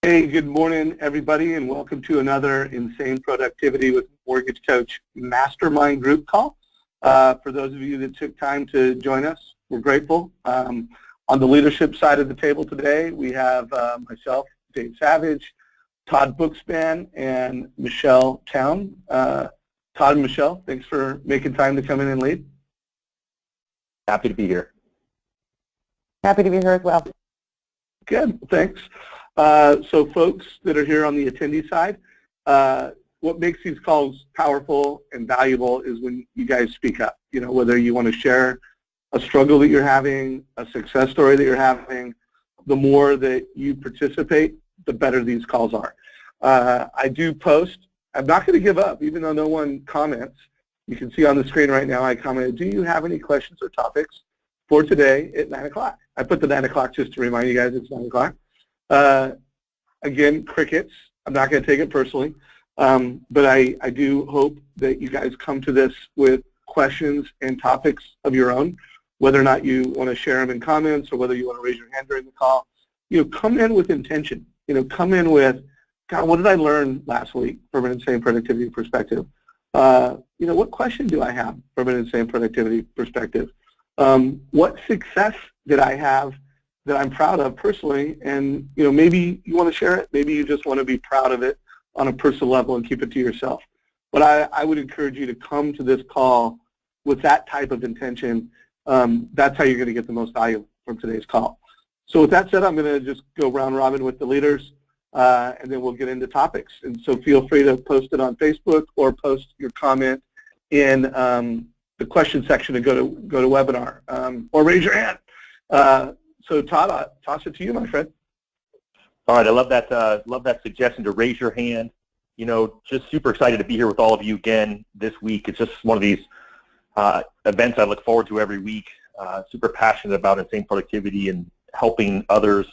Hey, good morning, everybody, and welcome to another Insane Productivity with Mortgage Coach Mastermind group call. For those of you that took time to join us, we're grateful. On the leadership side of the table today, we have myself, Dave Savage, Todd Bookspan, and Michele Town. Todd and Michele, thanks for making time to come in and lead. Happy to be here. Happy to be here as well. Good, thanks. So folks that are here on the attendee side, what makes these calls powerful and valuable is when you guys speak up. You know, whether you want to share a struggle that you're having, a success story that you're having, the more that you participate, the better these calls are. I do post. I'm not going to give up, even though no one comments. You can see on the screen right now I commented, do you have any questions or topics for today at 9 o'clock? I put the 9 o'clock just to remind you guys it's 9 o'clock. Again, crickets. I'm not going to take it personally, but I do hope that you guys come to this with questions and topics of your own, whether or not you want to share them in comments or whether you want to raise your hand during the call. You know, come in with intention. You know, come in with, God, what did I learn last week from an insane productivity perspective? You know, what question do I have from an insane productivity perspective? What success did I have that I'm proud of personally? And, you know, maybe you want to share it. Maybe you just want to be proud of it on a personal level and keep it to yourself. But I would encourage you to come to this call with that type of intention. That's how you're going to get the most value from today's call. So with that said, I'm going to just go round robin with the leaders, and then we'll get into topics. And so feel free to post it on Facebook or post your comment in the question section and go to webinar, or raise your hand. So Todd, I'll toss it to you, my friend. All right, I love that suggestion to raise your hand. You know, just super excited to be here with all of you again this week. It's just one of these events I look forward to every week. Super passionate about insane productivity and helping others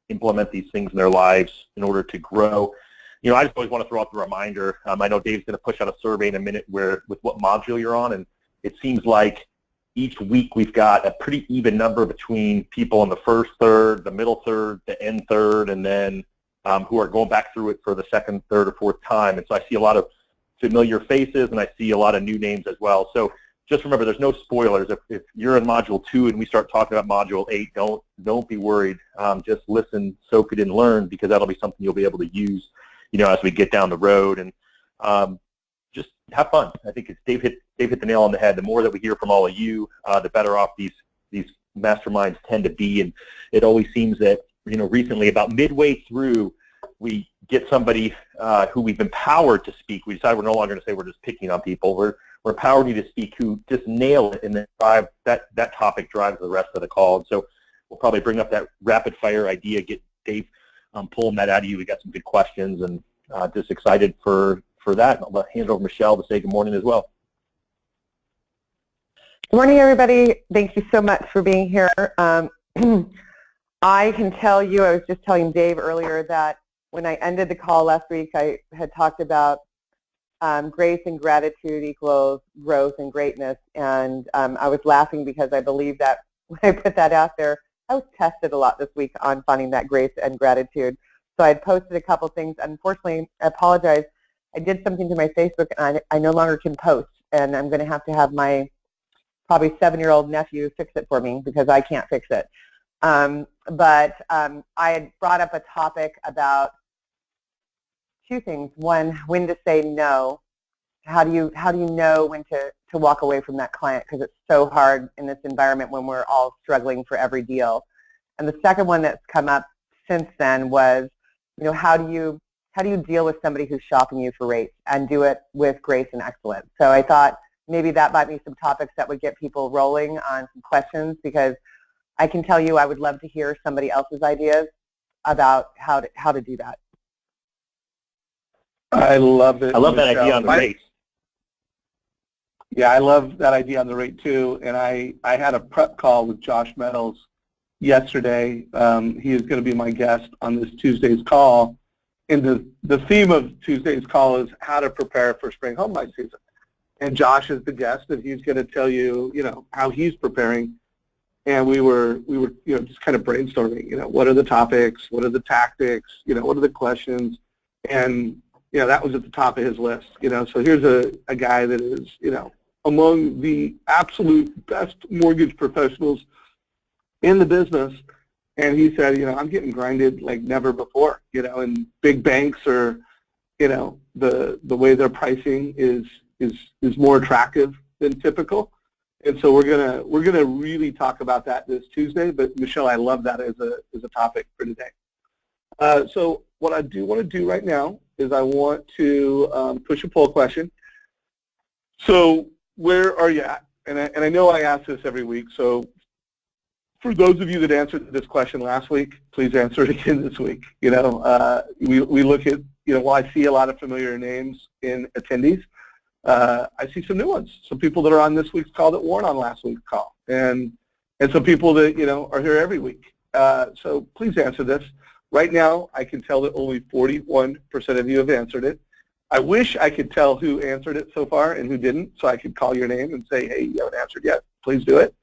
implement these things in their lives in order to grow. You know, I just always want to throw out the reminder. I know Dave's going to push out a survey in a minute with what module you're on, and it seems like each week we've got a pretty even number between people in the first third, the middle third, the end third, and then who are going back through it for the second, third, or fourth time. And so I see a lot of familiar faces, and I see a lot of new names as well. So just remember, there's no spoilers. If you're in Module 2 and we start talking about Module 8, don't be worried. Just listen, soak it in, learn, because that'll be something you'll be able to use, you know, as we get down the road. And just have fun. I think it's Dave hit the nail on the head. The more that we hear from all of you, the better off these masterminds tend to be. And it always seems that, you know, recently about midway through, we get somebody who we've empowered to speak. We decided we're no longer going to say we're just picking on people. We're empowering you to speak who just nail it, and then that topic drives the rest of the call. And so we'll probably bring up that rapid fire idea, get Dave pulling that out of you. We got some good questions, and just excited for that. I'll hand it over to Michele to say good morning as well. Good morning, everybody. Thank you so much for being here. I can tell you, I was just telling Dave earlier that when I ended the call last week, I had talked about grace and gratitude equals growth and greatness, and I was laughing because I believe that when I put that out there, I was tested a lot this week on finding that grace and gratitude. So I had posted a couple things. Unfortunately, I apologize. I did something to my Facebook, and I no longer can post, and I'm going to have my probably 7-year-old nephew fix it for me because I can't fix it. But I had brought up a topic about two things. One, when to say no. How do you know when to walk away from that client, because it's so hard in this environment when we're all struggling for every deal. And the second one that's come up since then was, you know, how do you deal with somebody who's shopping you for rates and do it with grace and excellence? So I thought maybe that might be some topics that would get people rolling on some questions, because I can tell you I would love to hear somebody else's ideas about how to do that. I love it. I love that idea on the rates. Yeah, I love that idea on the rate too. And I had a prep call with Josh Meadows yesterday. He is going to be my guest on this Tuesday's call. And the theme of Tuesday's call is how to prepare for spring home buying season. And Josh is the guest, and he's going to tell you, you know, how he's preparing. and we were just kind of brainstorming. What are the topics? What are the tactics? What are the questions? And that was at the top of his list. So here's a guy that is among the absolute best mortgage professionals in the business, and he said, I'm getting grinded like never before. And big banks are, the way they're pricing is more attractive than typical. And so we're gonna really talk about that this Tuesday. But Michele, I love that as a topic for today. So what I do want to do right now is I want to push a poll question. So where are you at? And I know I ask this every week. So for those of you that answered this question last week, please answer it again this week. We look at while I see a lot of familiar names in attendees, I see some new ones, some people that are on this week's call that weren't on last week's call, and some people that are here every week. So please answer this. Right now, I can tell that only 41% of you have answered it. I wish I could tell who answered it so far and who didn't, so I could call your name and say, hey, you haven't answered yet. Please do it.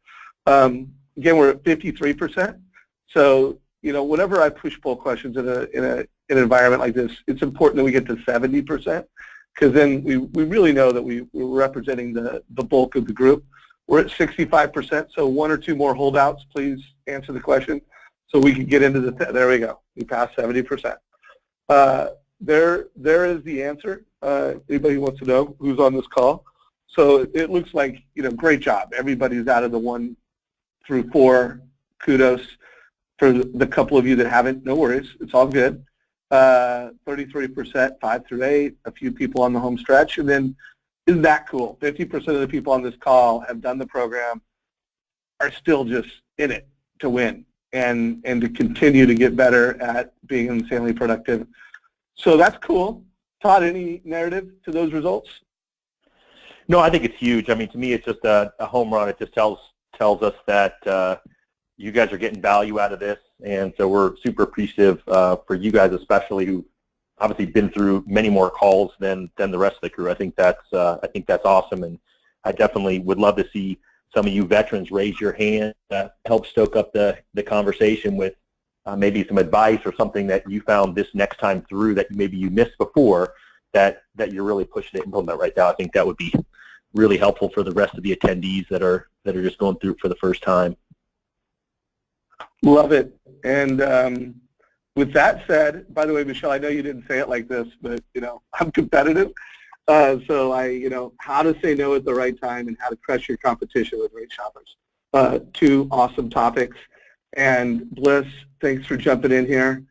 Again, we're at 53%. So whenever I push poll questions in an environment like this, it's important that we get to 70%. Because then we really know that we're representing the bulk of the group. We're at 65%, so one or two more holdouts, please answer the question so we can get into there we go. We passed 70%. There is the answer. Anybody who wants to know who's on this call? So it looks like, great job. Everybody's out of the 1 through 4. Kudos. For the couple of you that haven't, no worries. It's all good. 33%, 5 through 8, a few people on the home stretch, and then isn't that cool? 50% of the people on this call have done the program, are still just in it to win and to continue to get better at being insanely productive. So that's cool. Todd, any narrative to those results? No, I think it's huge. I mean, to me, it's just a home run. It just tells us that you guys are getting value out of this, and so we're super appreciative for you guys, especially who obviously been through many more calls than the rest of the crew. I think that's awesome, and I definitely would love to see some of you veterans raise your hand, help stoke up the conversation with maybe some advice or something that you found this next time through that maybe you missed before that you're really pushing to implement right now. I think that would be really helpful for the rest of the attendees that are just going through it for the first time. Love it. And with that said, by the way, Michele, I know you didn't say it like this, but I'm competitive. So how to say no at the right time and how to crush your competition with rate shoppers. 2 awesome topics. And Bliss, thanks for jumping in here.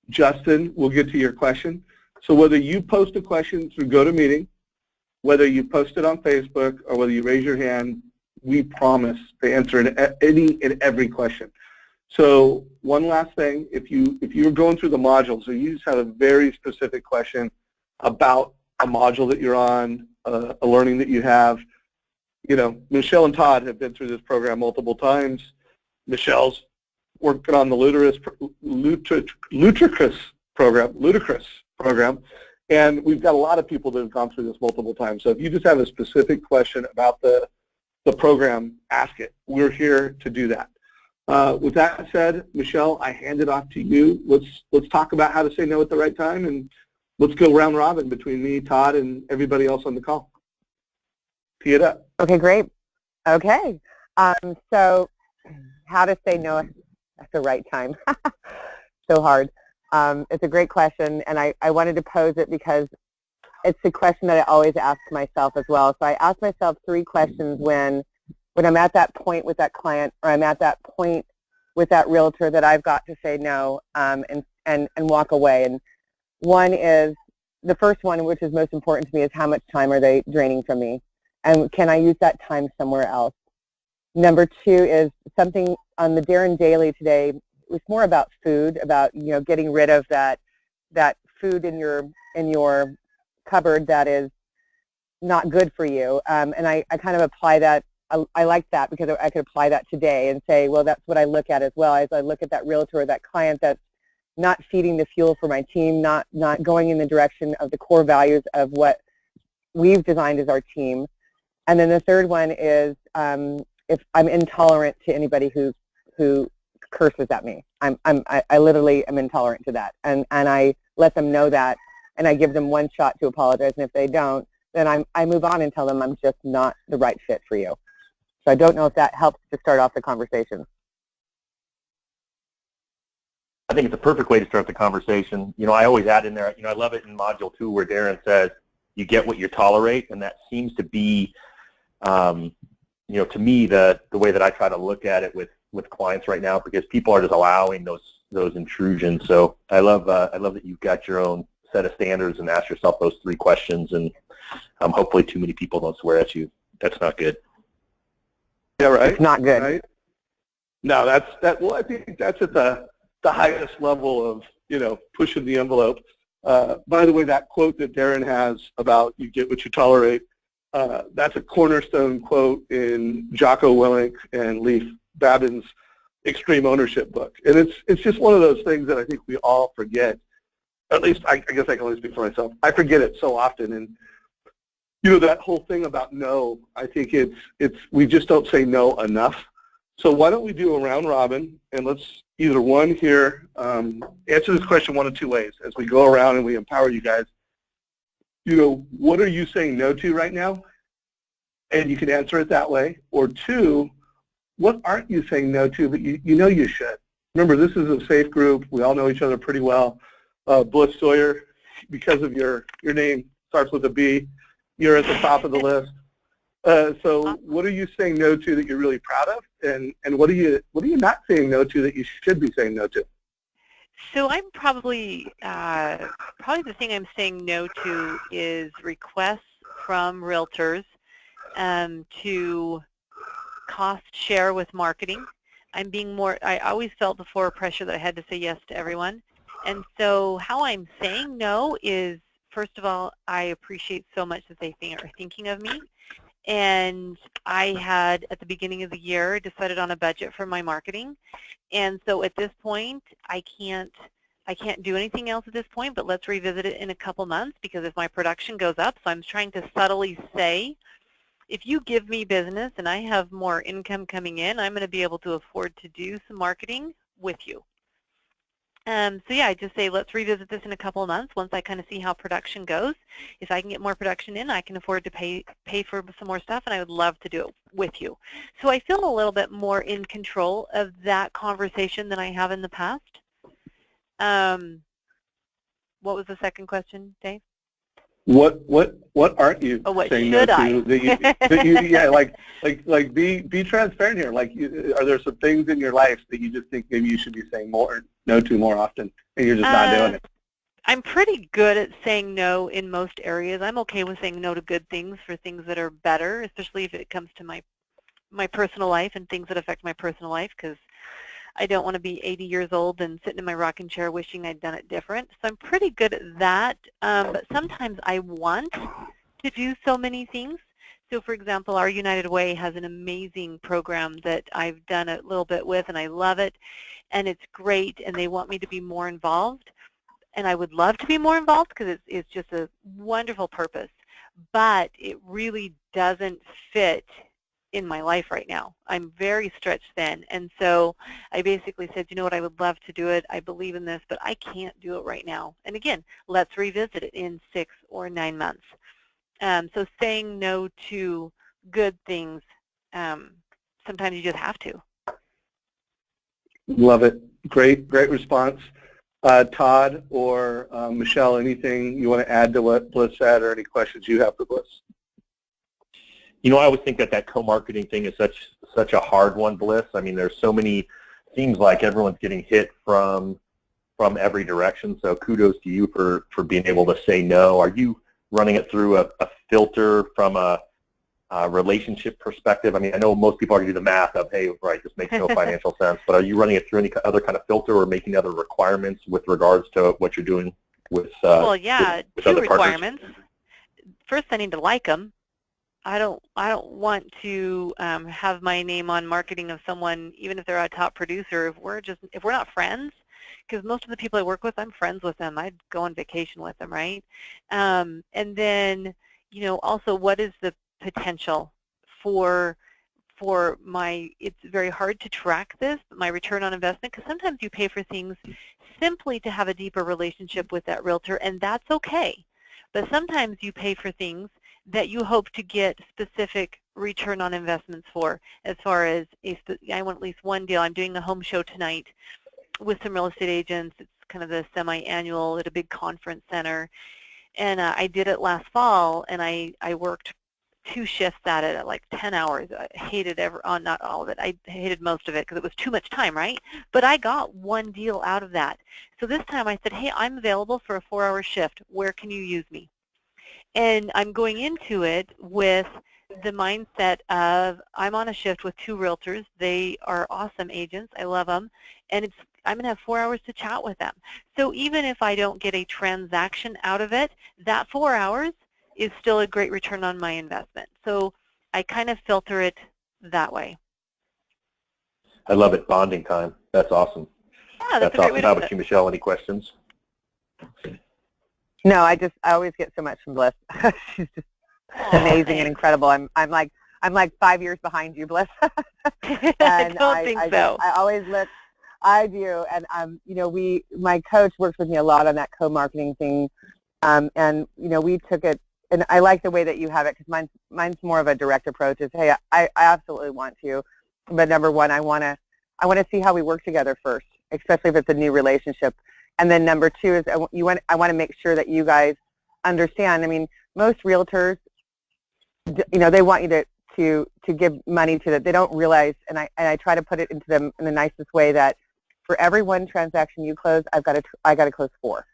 Justin, we'll get to your question. So whether you post a question through GoToMeeting, whether you post it on Facebook, or whether you raise your hand, we promise to answer any and every question. So one last thing, if you're going through the modules, or you just have a very specific question about a module that you're on, a learning that you have, Michele and Todd have been through this program multiple times. Michelle's working on the ludicrous program, and we've got a lot of people that have gone through this multiple times. So if you just have a specific question about the program, ask it. We're here to do that. With that said, Michele, I hand it off to you. Let's talk about how to say no at the right time, and let's go round robin between me, Todd, and everybody else on the call. Tee it up. Okay, great. Okay. So how to say no at the right time. So hard. It's a great question, and I wanted to pose it because it's a question that I always ask myself as well. So I ask myself 3 questions when I'm at that point with that client, or I'm at that point with that realtor that I've got to say no and walk away. And one is, the first one, which is most important to me, is how much time are they draining from me? And can I use that time somewhere else? Number 2 is something on the Darren Daily today. It was more about food, about getting rid of that food in your cupboard that is not good for you. And I kind of apply that. I like that because I could apply that today and say, well, that's what I look at as well. As I look at that realtor or that client that's not feeding the fuel for my team, not going in the direction of the core values of what we've designed as our team. And then the third one is if I'm intolerant to anybody who curses at me. I literally am intolerant to that, and I let them know that, and I give them one shot to apologize, and if they don't, then I move on and tell them I'm just not the right fit for you. So I don't know if that helps to start off the conversation. I think it's a perfect way to start the conversation. You know, I always add in there, you know, I love it in Module 2 where Darren says, you get what you tolerate, and that seems to be, you know, to me, the way that I try to look at it with clients right now, because people are just allowing those intrusions. So I love that you've got your own set of standards and ask yourself those 3 questions, and hopefully too many people don't swear at you. That's not good. Yeah, right. It's not good. Right? No, well, I think that's at the highest level of, you know, pushing the envelope. By the way, that quote that Darren has about you get what you tolerate, that's a cornerstone quote in Jocko Willink and Leif Babin's Extreme Ownership book. And it's just one of those things that I think we all forget. At least I guess I can only speak for myself. I forget it so often. And, you know, that whole thing about no, I think we just don't say no enough. So why don't we do a round robin, and let's either one here, answer this question one of 2 ways as we go around and we empower you guys. You know, what are you saying no to right now? And you can answer it that way. Or 2, what aren't you saying no to, but you know you should? Remember, this is a safe group. We all know each other pretty well. Bliss Sawyer, because of your name starts with a B, you're at the top of the list. So what are you saying no to that you're really proud of, and what are you not saying no to that you should be saying no to? So I'm probably the thing I'm saying no to is requests from realtors to cost share with marketing. I always felt before pressure that I had to say yes to everyone. And so how I'm saying no is, first of all, I appreciate so much that they are thinking of me. And I had, at the beginning of the year, decided on a budget for my marketing. And so at this point, I can't do anything else at this point, but let's revisit it in a couple months, because if my production goes up, so I'm trying to subtly say, if you give me business and I have more income coming in, I'm going to be able to afford to do some marketing with you. So yeah, I just say let's revisit this in a couple of months once I kind of see how production goes. If I can get more production in, I can afford to pay for some more stuff, and I would love to do it with you. So I feel a little bit more in control of that conversation than I have in the past. What was the second question, Dave? What aren't you what saying should no I? to that you yeah, like be transparent here. Like, are there some things in your life that you just think maybe you should be saying no to more often, and you're just not doing it? I'm pretty good at saying no in most areas. I'm okay with saying no to good things for things that are better, especially if it comes to my personal life and things that affect my personal life, because I don't want to be 80 years old and sitting in my rocking chair wishing I'd done it different. So I'm pretty good at that, but sometimes I want to do so many things. So for example, our United Way has an amazing program that I've done a little bit with, and I love it, and it's great, and they want me to be more involved. And I would love to be more involved because it's just a wonderful purpose, but it really doesn't fit in my life right now. I'm very stretched thin, and so I basically said, you know what, I would love to do it. I believe in this, but I can't do it right now. And again, let's revisit it in 6 or 9 months. So saying no to good things, sometimes you just have to. Love it. Great response. Todd or Michele, anything you want to add to what Bliss said, or any questions you have for Bliss? You know, I always think that co-marketing thing is such a hard one, Bliss. I mean, there's so many, seems like everyone's getting hit from every direction. So kudos to you for being able to say no. Are you running it through a filter from a relationship perspective? I mean, I know most people are going to do the math of, hey, right, this makes no financial sense, but are you running it through any other kind of filter or making other requirements with regards to what you're doing with well, yeah, with 2 other requirements. partners? First, I need to like them. I don't want to have my name on marketing of someone, even if they're a top producer, if we're not friends, because most of the people I work with, I'm friends with them. I'd go on vacation with them, right? And then, you know, also what is the potential for for it's very hard to track this, my return on investment, because sometimes you pay for things simply to have a deeper relationship with that realtor, and that's okay. But sometimes you pay for things that you hope to get specific return on investments for. As far as, I want at least one deal. I'm doing a home show tonight with some real estate agents. It's kind of the semi-annual at a big conference center. And I did it last fall, and I worked 2 shifts at it at like 10 hours. I hated not all of it. I hated most of it because it was too much time, right? But I got one deal out of that. So this time I said, hey, I'm available for a 4-hour shift. Where can you use me? And I'm going into it with the mindset of I'm on a shift with 2 realtors. They are awesome agents. I love them. And I'm going to have 4 hours to chat with them. So even if I don't get a transaction out of it, that 4 hours is still a great return on my investment. So I kind of filter it that way. I love it. Bonding time. That's awesome. Yeah, that's awesome. How about you, Michele? Any questions? No, I always get so much from Bliss. She's just amazing and incredible. I'm like 5 years behind you, Bliss. I don't think so. I always look. I do, and you know, my coach works with me a lot on that co-marketing thing, and you know, we took it. And I like the way that you have it, because mine's more of a direct approach. Is, hey, I absolutely want to, but number one, I want to see how we work together first, especially if it's a new relationship. And then number two is I want to make sure that you guys understand. I mean, most realtors, you know, they want you to give money to them. They don't realize, and I try to put it into them in the nicest way, that for every one transaction you close, I got to close 4.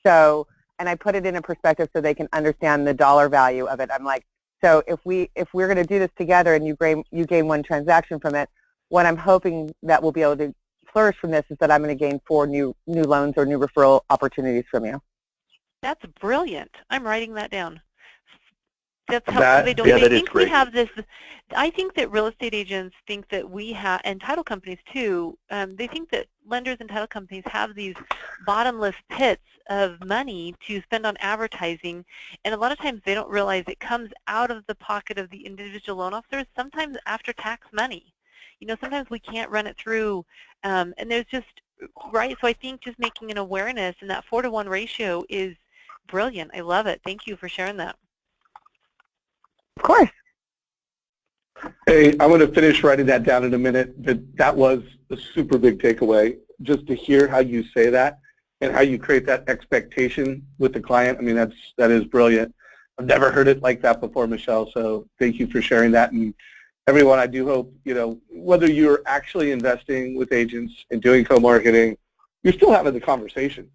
So. And I put it in a perspective so they can understand the dollar value of it. I'm like, so if we're going to do this together and you gain one transaction from it, what I'm hoping that we'll be able to flourish from this is that I'm going to gain 4 new loans or new referral opportunities from you. That's brilliant. I'm writing that down. That's helpful. They think we have this. I think that real estate agents think that we have, and title companies too, they think that lenders and title companies have these bottomless pits of money to spend on advertising, and a lot of times they don't realize it comes out of the pocket of the individual loan officers, sometimes after tax money. You know, sometimes we can't run it through, and there's just, right, so I think just making an awareness, and that 4-to-1 ratio is brilliant. I love it. Thank you for sharing that. Of course. Hey, I'm going to finish writing that down in a minute, but that was a super big takeaway, just to hear how you say that and how you create that expectation with the client. I mean, that is brilliant. I've never heard it like that before, Michele, so thank you for sharing that. And everyone, I do hope, you know, whether you're actually investing with agents and doing co-marketing, you're still having the conversation.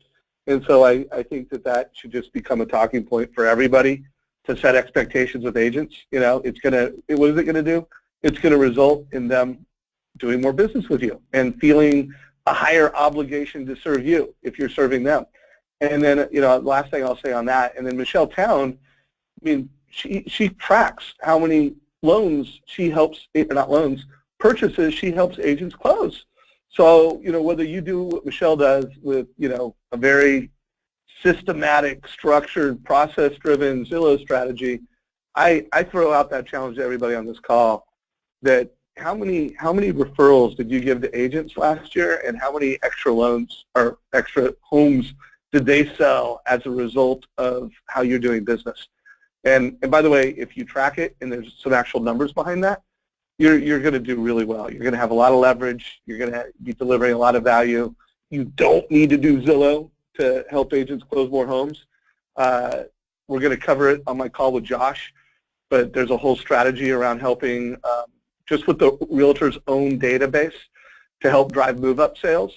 And so I think that should just become a talking point for everybody, to set expectations with agents. You know, what is it going to do? It's going to result in them doing more business with you and feeling a higher obligation to serve you if you're serving them. And then, you know, last thing I'll say on that, and then Michele Town, I mean, she tracks how many loans she helps, not loans, purchases she helps agents close. So, you know, whether you do what Michele does with, you know, a very systematic, structured, process-driven Zillow strategy, I throw out that challenge to everybody on this call, that how many referrals did you give to agents last year, and how many extra loans or extra homes did they sell as a result of how you're doing business? And by the way, if you track it and there's some actual numbers behind that, you're going to do really well. You're going to have a lot of leverage. You're going to be delivering a lot of value. You don't need to do Zillow to help agents close more homes. We're going to cover it on my call with Josh, but there's a whole strategy around helping just with the realtor's own database to help drive move-up sales.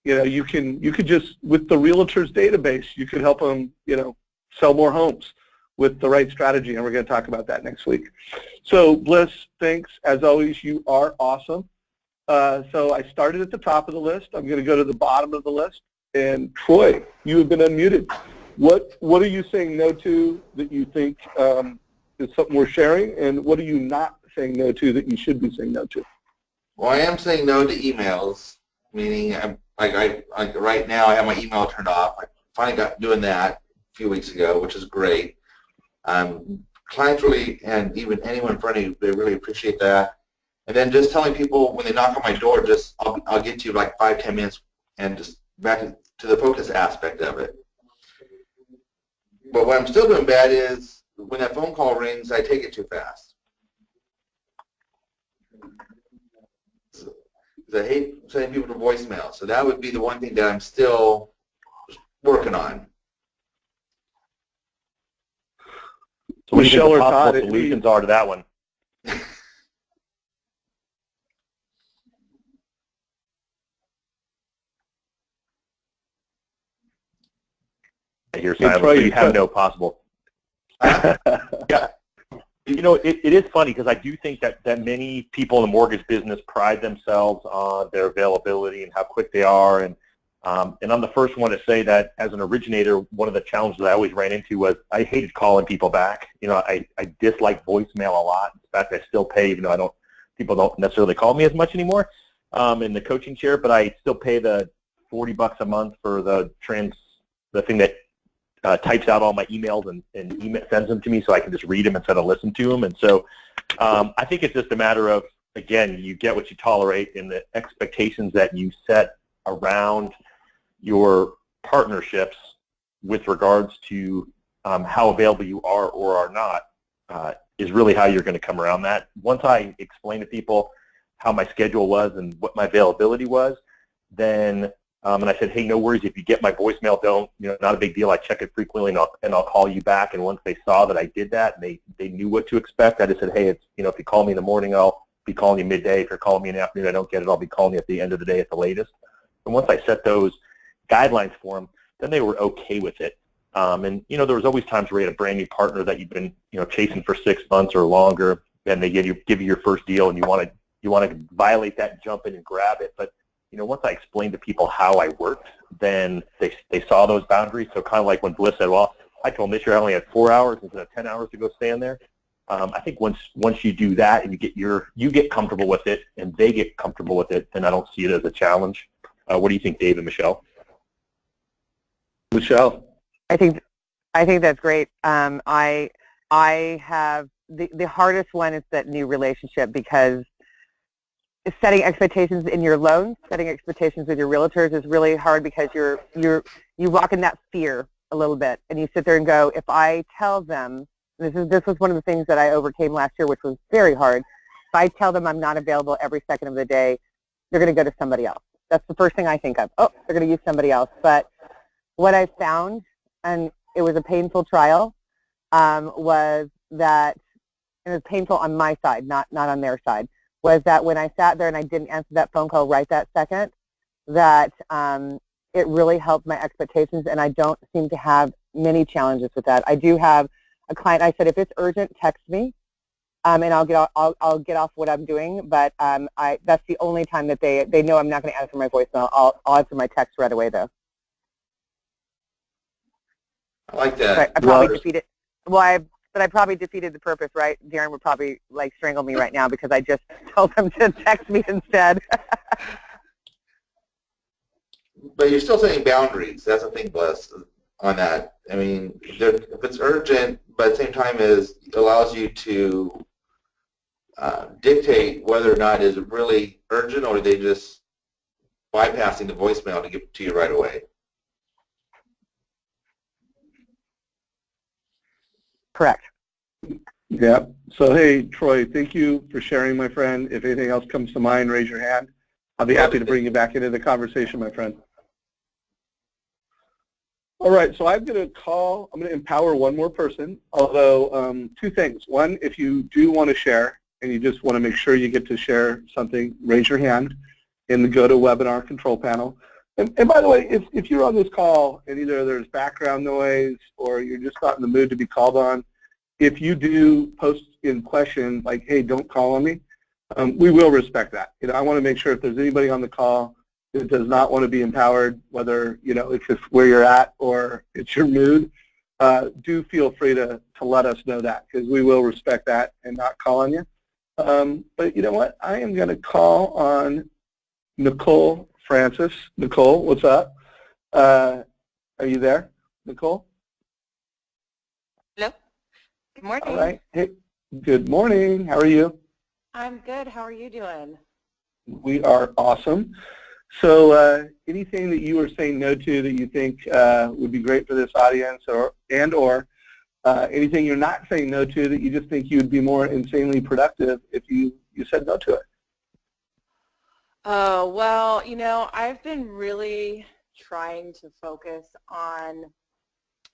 You know, you could just, with the realtor's database, you could help them, you know, sell more homes with the right strategy, and we're going to talk about that next week. So, Bliss, thanks. As always, you are awesome. So I started at the top of the list. I'm going to go to the bottom of the list. And Troy, you have been unmuted. What are you saying no to that you think is something worth sharing, and what are you not saying no to that you should be saying no to? Well, I am saying no to emails, meaning right now I have my email turned off. I finally got doing that a few weeks ago, which is great. Clients really, and even anyone in front of you, they really appreciate that. And then just telling people when they knock on my door, just I'll get to you like 5-10 minutes, and just back to the focus aspect of it. But what I'm still doing bad is when that phone call rings, I take it too fast. I hate sending people to voicemail. So that would be the one thing that I'm still working on. So what do you think Michele the or possible Todd, solutions are to that one? You're silent, so you have no possible. Yeah. You know, it is funny because I do think that many people in the mortgage business pride themselves on their availability and how quick they are. And I'm the first one to say that as an originator, one of the challenges I always ran into was I hated calling people back. You know, I dislike voicemail a lot. In fact, I still pay, even though people don't necessarily call me as much anymore in the coaching chair, but I still pay the $40 a month for the thing that types out all my emails and sends them to me so I can just read them instead of listen to them. And so I think it's just a matter of, again, you get what you tolerate, and the expectations that you set around your partnerships with regards to how available you are or are not is really how you're going to come around that. Once I explain to people how my schedule was and what my availability was, then and I said, hey, no worries, if you get my voicemail, not a big deal. I check it frequently, and I'll call you back. And once they saw that I did that, and they knew what to expect, I just said, hey, it's, if you call me in the morning, I'll be calling you midday. If you're calling me in the afternoon, I don't get it, I'll be calling you at the end of the day at the latest. And once I set those guidelines for them, then they were okay with it. And there was always times where you had a brand new partner that you've been chasing for 6 months or longer, and they give you your first deal, and you want to violate that and jump in and grab it. But once I explained to people how I worked, then they saw those boundaries. So kind of like when Bliss said, well, I told him this year I only had 4 hours instead of 10 hours to go stand there. I think once you do that and you get comfortable with it and they get comfortable with it, then I don't see it as a challenge. What do you think, Dave and Michele? Michele? I think that's great. I have the hardest one is that new relationship, because setting expectations in your loans, setting expectations with your realtors is really hard, because you walk in that fear a little bit, and you sit there and go, if I tell them, this was one of the things that I overcame last year, which was very hard. If I tell them I'm not available every second of the day, they're going to go to somebody else. That's the first thing I think of. Oh, they're going to use somebody else. But what I found, and it was a painful trial, was that, and it was painful on my side, not on their side, was that when I sat there and I didn't answer that phone call right that second, that it really helped my expectations, and I don't seem to have many challenges with that. I do have a client, I said, if it's urgent, text me, and I'll get off what I'm doing, but that's the only time that they know I'm not going to answer my voicemail. I'll answer my text right away, though. I like that. I probably defeated, but I probably defeated the purpose, right? Darren would probably strangle me right now because I just told him to text me instead. But you're still setting boundaries. That's the thing, Bliss, on that. I mean, if it's urgent, but at the same time it allows you to dictate whether or not is it really urgent, or are they just bypassing the voicemail to get to you right away. Correct. Yeah. So, hey, Troy, thank you for sharing, my friend. If anything else comes to mind, raise your hand. I'll be happy to bring you back into the conversation, my friend. All right, so I'm going to empower one more person, although two things. One, if you do want to share and you just want to make sure you get to share something, raise your hand in the GoToWebinar control panel. And by the way, if you're on this call and either there's background noise or you're just not in the mood to be called on, if you do post in questions like, hey, don't call on me, we will respect that. I want to make sure if there's anybody on the call that does not want to be empowered, whether, it's just where you're at or it's your mood, do feel free to let us know that, because we will respect that and not call on you. But you know what? I am going to call on Nicole Francis. Nicole, what's up? Are you there, Nicole? Hello. Good morning. All right. Hey, good morning. How are you? I'm good. How are you doing? We are awesome. So anything that you are saying no to that you think would be great for this audience, or anything you're not saying no to that you just think you'd be more insanely productive if you said no to it? Oh, well, I've been really trying to focus on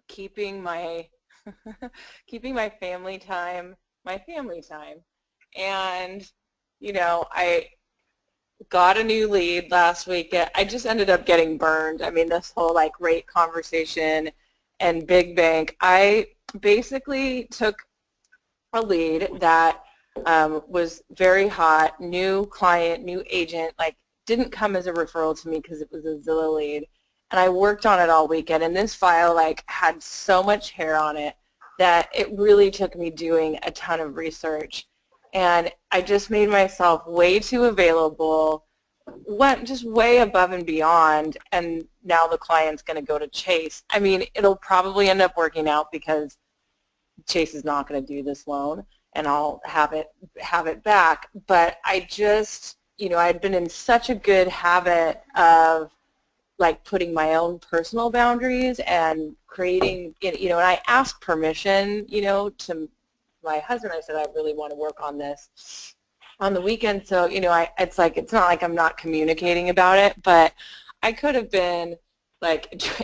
keeping my keeping my family time. And, I got a new lead last week. I just ended up getting burned. I mean, this whole rate conversation and big bank. I basically took a lead that was very hot, new client, new agent, didn't come as a referral to me because it was a Zillow lead. And I worked on it all weekend, and this file had so much hair on it that it really took me doing a ton of research. And I just made myself way too available, went just way above and beyond, and now the client's going to go to Chase. I mean, it'll probably end up working out because Chase is not going to do this loan, and I'll have it back. But I just, I'd been in such a good habit of putting my own personal boundaries and creating, and I asked permission, to my husband. I said, I really want to work on this on the weekend. So, it's not like I'm not communicating about it, but I could have been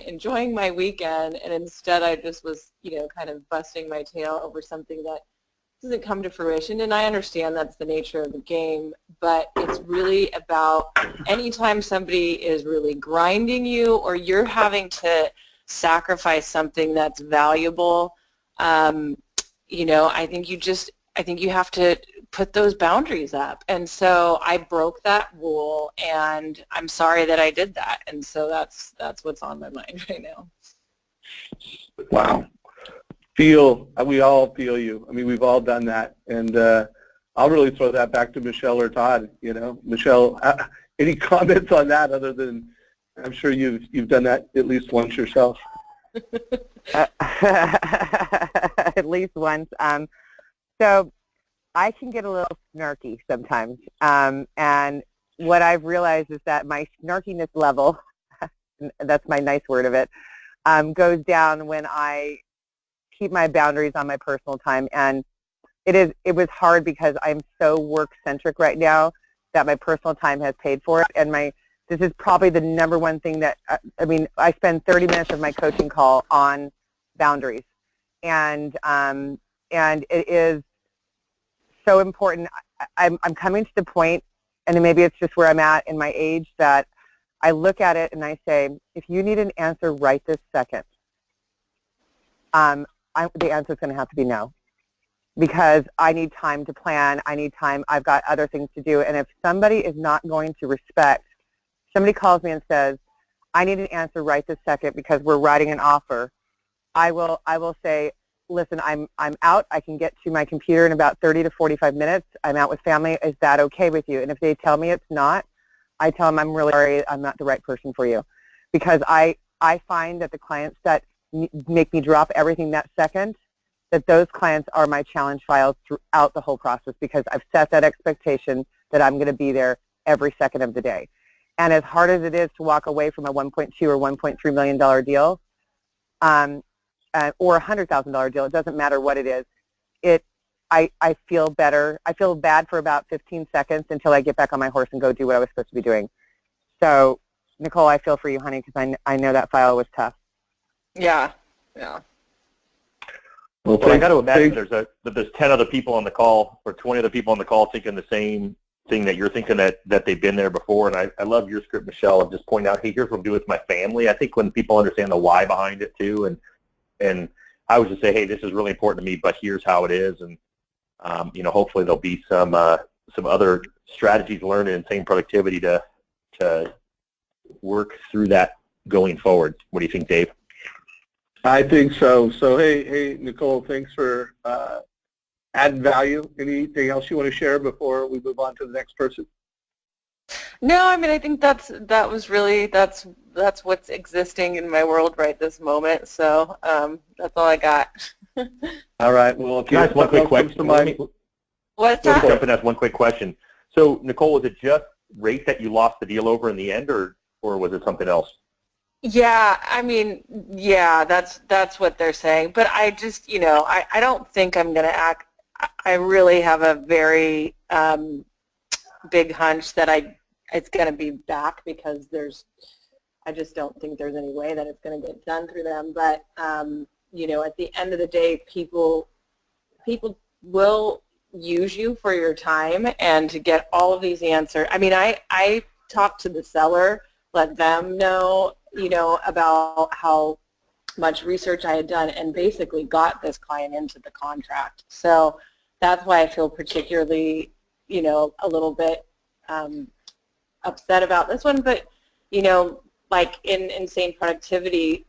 enjoying my weekend, and instead I just was, kind of busting my tail over something that doesn't come to fruition. And I understand that's the nature of the game, but it's really about anytime somebody is really grinding you, or you're having to sacrifice something that's valuable, I think you have to put those boundaries up. And so I broke that rule, and I'm sorry that I did that. And so that's what's on my mind right now. Wow. We all feel you. I mean, we've all done that. And I'll really throw that back to Michele or Todd. Michele, any comments on that other than I'm sure you've done that at least once yourself? At least once. So I can get a little snarky sometimes. And what I've realized is that my snarkiness level, that's my nice word of it, goes down when I keep my boundaries on my personal time. And it was hard because I'm so work-centric right now that my personal time has paid for it. And this is probably the number one thing that, I spend 30 minutes of my coaching call on boundaries. And it is so important. I'm coming to the point, and maybe it's just where I'm at in my age, that I look at it and I say, if you need an answer right this second, the answer is going to have to be no, because I need time to plan. I need time. I've got other things to do. And if somebody is not going to respect, somebody calls me and says, I need an answer right this second because we're writing an offer, I will say, listen, I'm out. I can get to my computer in about 30 to 45 minutes. I'm out with family. Is that okay with you? And if they tell me it's not, I tell them I'm really sorry. I'm not the right person for you, because I find that the clients that make me drop everything that second, that those clients are my challenge files throughout the whole process, because I've set that expectation that I'm going to be there every second of the day. And as hard as it is to walk away from a $1.2 or $1.3 million deal, or a $100,000 deal, it doesn't matter what it is, I feel better. I feel bad for about 15 seconds until I get back on my horse and go do what I was supposed to be doing. So, Nicole, I feel for you, honey, because I know that file was tough. Yeah. Well, I got to imagine there's 10 other people on the call, or 20 other people on the call thinking the same thing that you're thinking, that they've been there before. And I love your script, Michele, of just pointing out, hey, here's what I'm doing with my family. I think when people understand the why behind it too, and I would just say, hey, this is really important to me, but here's how it is. And hopefully there'll be some other strategies learned in Insane Productivity to work through that going forward. What do you think, Dave? I think so. So, hey, Nicole, thanks for adding value. Anything else you want to share before we move on to the next person? No, I think that's what's existing in my world right this moment. So that's all I got. All right. Well, if guys, one quick question. What's Let me that? jump in and ask one quick question. So, Nicole, was it just rate that you lost the deal over in the end, or was it something else? Yeah, I mean, yeah, that's what they're saying. But I just, I don't think I'm going to act. I really have a very big hunch that it's going to be back, because I just don't think there's any way that it's going to get done through them. But at the end of the day, people will use you for your time and to get all of these answers. I mean, I talked to the seller, let them know, about how much research I had done, and basically got this client into the contract. So that's why I feel particularly, a little bit upset about this one. But, like in Insane Productivity,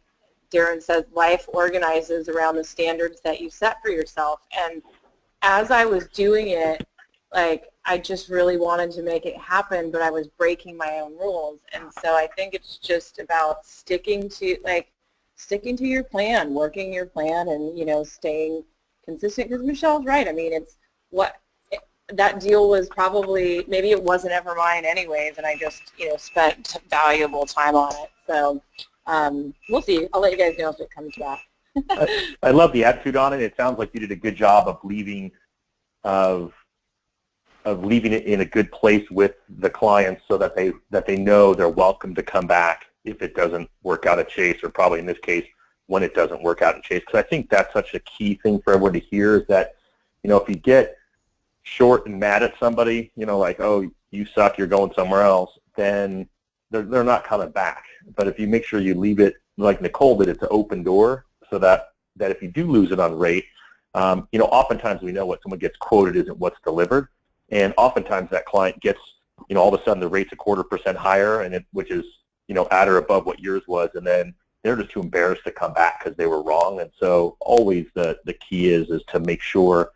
Darren says life organizes around the standards that you set for yourself. And as I was doing it, I just really wanted to make it happen, but I was breaking my own rules. And so I think it's just about sticking to your plan, working your plan, and, staying consistent. Because Michelle's right. I mean, that deal was probably, maybe it wasn't ever mine anyways, and I just, spent valuable time on it. So we'll see. I'll let you guys know if it comes back. I love the attitude on it. It sounds like you did a good job of leaving it in a good place with the clients, so that they know they're welcome to come back if it doesn't work out at Chase, or probably in this case when it doesn't work out at Chase. Because I think that's such a key thing for everyone to hear, is that if you get short and mad at somebody, like, oh, you suck, you're going somewhere else, then they're not coming back. But if you make sure you leave it, like Nicole did, it's an open door, so that if you do lose it on rate, oftentimes we know what someone gets quoted isn't what's delivered, and oftentimes that client gets, all of a sudden the rate's 0.25% higher, and which is, at or above what yours was, and then they're just too embarrassed to come back because they were wrong. And so always the key is to make sure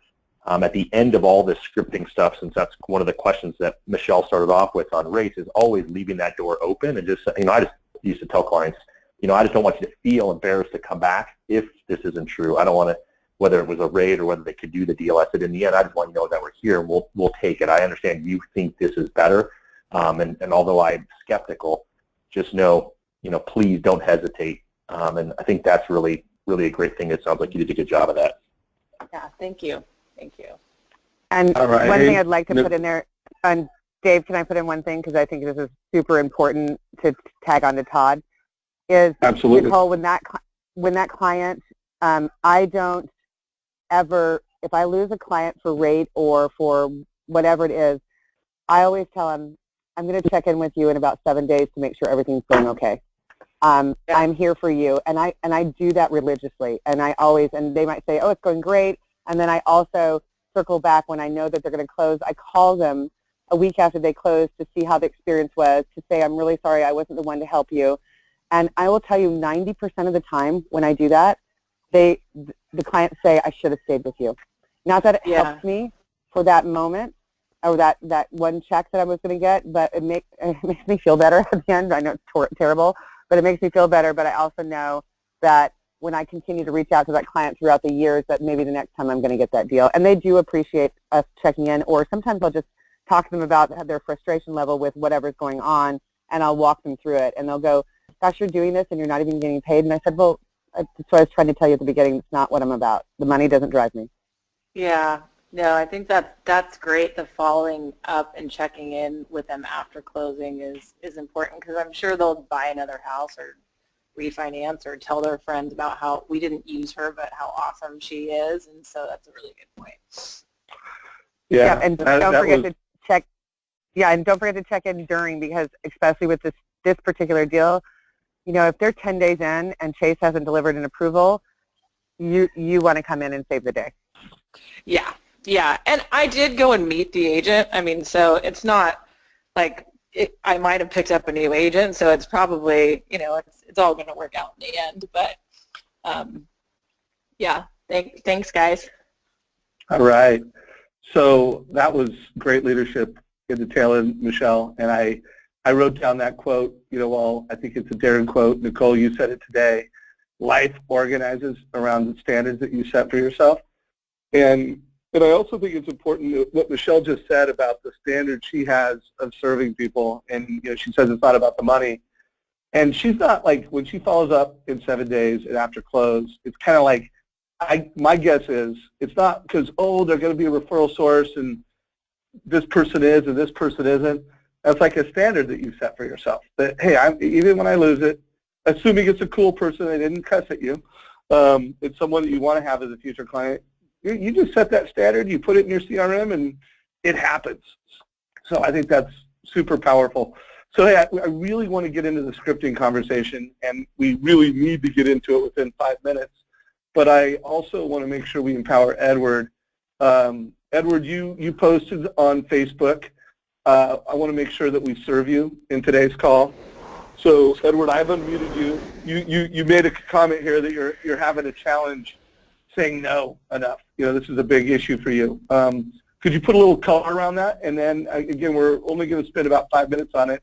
at the end of all this scripting stuff, since that's one of the questions that Michele started off with on rates, is always leaving that door open. And just, I just used to tell clients, I just don't want you to feel embarrassed to come back if this isn't true. I don't want to, whether it was a rate or whether they could do the deal. I said, in the end, I just want you to know that we're here, and we'll take it. I understand you think this is better, and although I'm skeptical, just know, please don't hesitate. And I think that's really, really a great thing. It sounds like you did a good job of that. Yeah, thank you. Thank you. And right. one thing I'd like to put in there, and Dave, can I put in one thing, because I think this is super important to tag on to Todd, is Absolutely. Nicole, when that client, I don't ever, if I lose a client for rate or for whatever it is, I always tell them, I'm going to check in with you in about 7 days to make sure everything's going okay. I'm here for you, and I do that religiously, and they might say, oh, it's going great, and then I also circle back when I know that they're going to close. I call them a week after they close to see how the experience was, to say, I'm really sorry I wasn't the one to help you. And I will tell you 90% of the time when I do that, the clients say, I should have stayed with you. Not that it helps me for that moment or that one check that I was going to get, but it makes me feel better at the end. I know it's terrible, but it makes me feel better. But I also know that when I continue to reach out to that client throughout the years, that maybe the next time I'm going to get that deal. And they do appreciate us checking in, or sometimes I'll just talk to them about their frustration level with whatever's going on, and I'll walk them through it. And they'll go, gosh, you're doing this and you're not even getting paid. And I said, well, that's what I was trying to tell you at the beginning. It's not what I'm about. The money doesn't drive me. Yeah. No, I think that's great. The following up and checking in with them after closing is important, because I'm sure they'll buy another house or refinance or tell their friends about how we didn't use her, but how awesome she is. And so that's a really good point. Yeah, and don't forget to check. Yeah, and don't forget to check in during, because especially with this particular deal, if they're 10 days in and Chase hasn't delivered an approval, you want to come in and save the day. Yeah, and I did go and meet the agent. I mean, so it's not like I might have picked up a new agent, so it's probably, it's all going to work out in the end. But, yeah, thanks, guys. All right. So that was great leadership in the tail end, Michele, and I wrote down that quote, I think it's a Darren quote. Nicole, you said it today. Life organizes around the standards that you set for yourself. And And I also think it's important what Michele just said about the standard she has of serving people. And she says it's not about the money. And she's not like, when she follows up in 7 days and after close, it's kind of like, my guess is it's not because, they're going to be a referral source and this person is and this person isn't. That's like a standard that you set for yourself. That, hey, even when I lose it, assuming it's a cool person, they didn't cuss at you, it's someone that you want to have as a future client, you just set that standard, you put it in your CRM, and it happens. So I think that's super powerful. So hey, I really want to get into the scripting conversation, and we really need to get into it within 5 minutes. But I also want to make sure we empower Edward. Edward, you posted on Facebook. I want to make sure that we serve you in today's call. So Edward, I've unmuted you. You made a comment here that you're having a challenge saying no enough. This is a big issue for you. Could you put a little color around that? And then again, we're only going to spend about 5 minutes on it,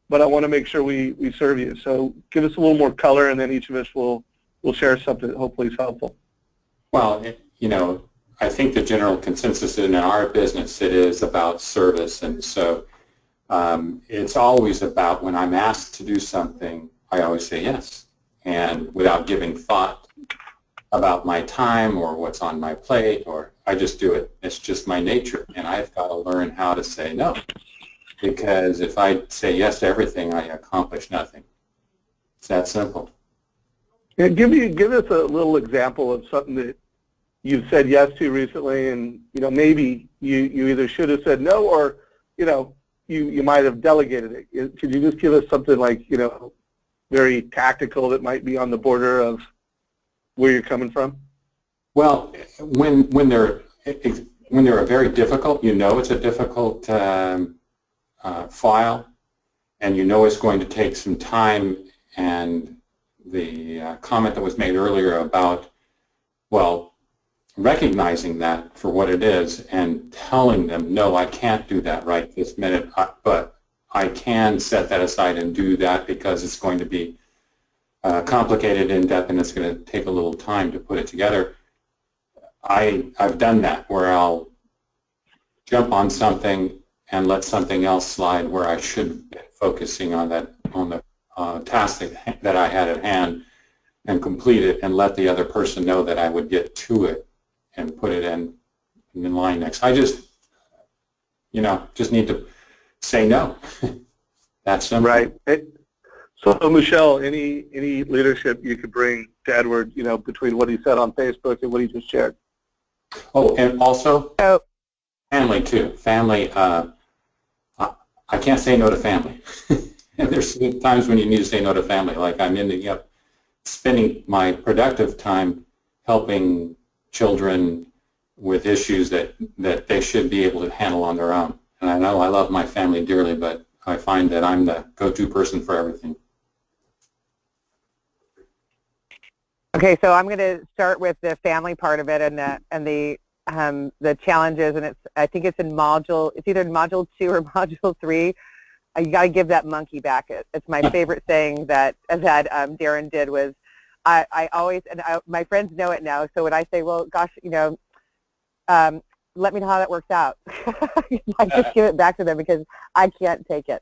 but I want to make sure we serve you. So give us a little more color, and then each of us will share something that hopefully is helpful. Well, I think the general consensus in our business, it is about service. And so it's always about, when I'm asked to do something, I always say yes. And without giving thought about my time or what's on my plate, or I just do it. It's just my nature. And I've got to learn how to say no. Because if I say yes to everything, I accomplish nothing. It's that simple. Yeah, give us a little example of something that you've said yes to recently, and maybe you either should have said no, or you might have delegated it. Could you just give us something like very tactical that might be on the border of where you're coming from? Well, when they're very difficult, it's a difficult file, and it's going to take some time. And the comment that was made earlier about, recognizing that for what it is and telling them, no, I can't do that right this minute, but I can set that aside and do that because it's going to be complicated, in-depth, and it's going to take a little time to put it together. I've done that, where I'll jump on something and let something else slide where I should have been focusing on the task that I had at hand, and complete it and let the other person know that I would get to it and put it in line next. I just need to say no. That's simple. Right. So Michele, any leadership you could bring to Edward, between what he said on Facebook and what he just shared? Oh, and also family too. Family, I can't say no to family. And there's times when you need to say no to family, like I'm ending up spending my productive time helping children with issues that they should be able to handle on their own. And I know I love my family dearly, but I find that I'm the go-to person for everything. Okay, so I'm going to start with the family part of it and the challenges, and I think it's in it's either in module 2 or module 3. You got to give that monkey back. It's my favorite thing that Darren did was, I always, and my friends know it now, so when I say, well, gosh, let me know how that works out. I just give it back to them because I can't take it.